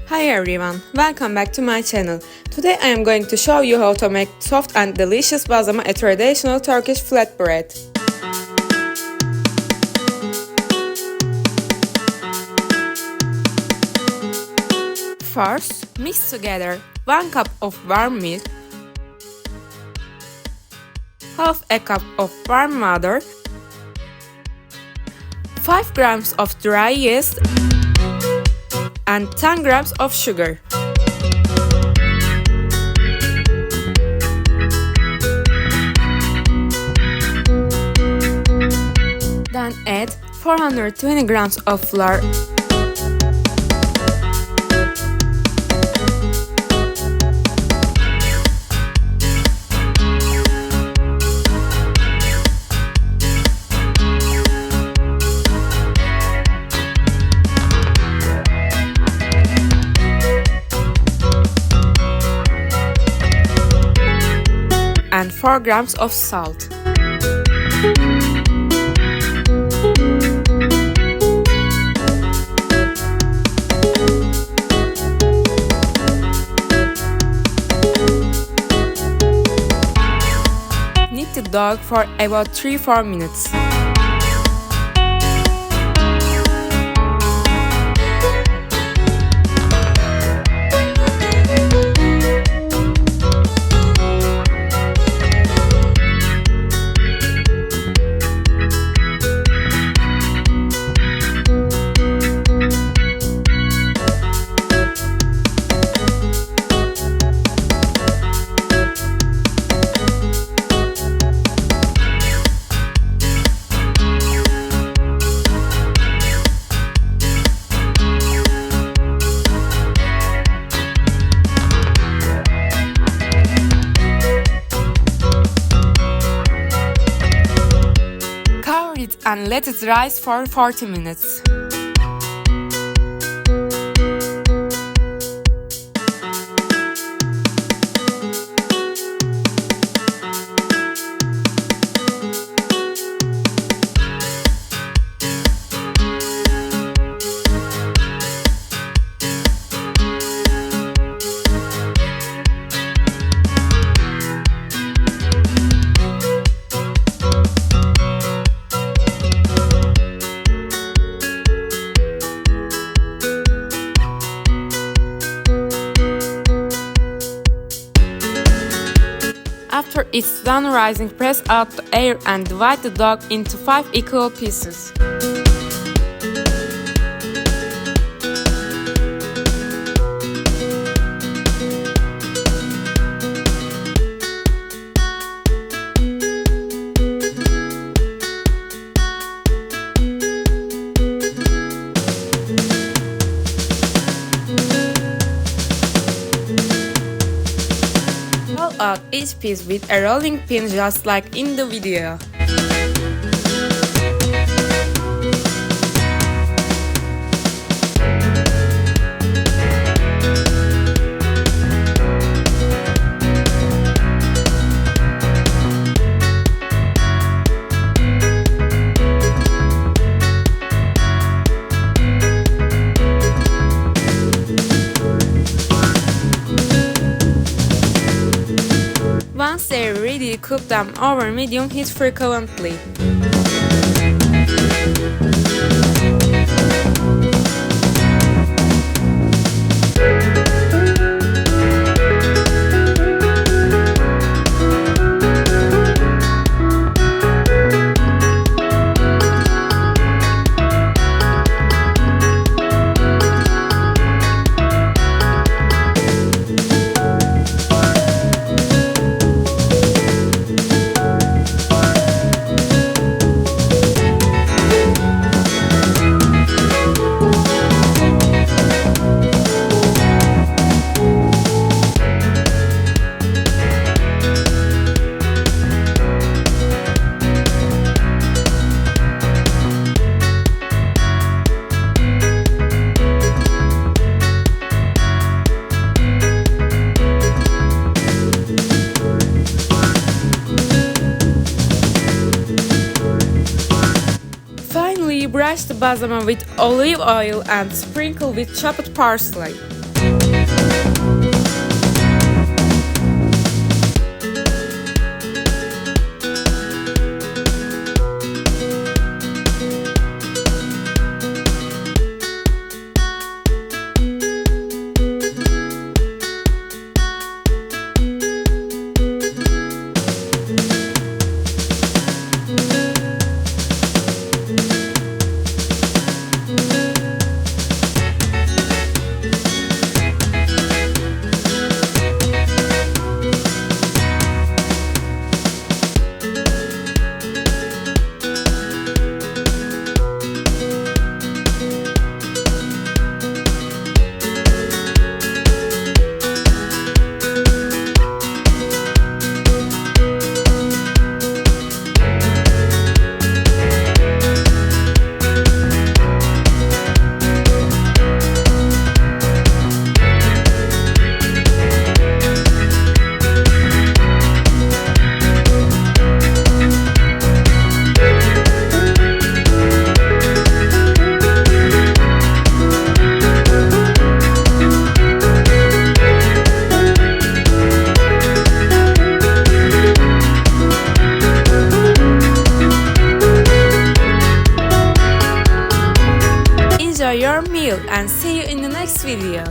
Hi everyone, welcome back to my channel. Today I am going to show you how to make soft and delicious bazlama, a traditional Turkish flatbread. First, mix together 1 cup of warm milk, half a cup of warm water, 5 grams of dry yeast, and 10 grams of sugar. Then add 420 grams of flour, and 4 grams of salt. Knead the dough for about 3-4 minutes. And let it rise for 40 minutes. After it's done rising, press out the air and divide the dough into 5 equal pieces. Roll out each piece with a rolling pin just like in the video. Once they're ready, cook them over medium heat frequently. Brush the bazlama with olive oil and sprinkle with chopped parsley. and see you in the next video.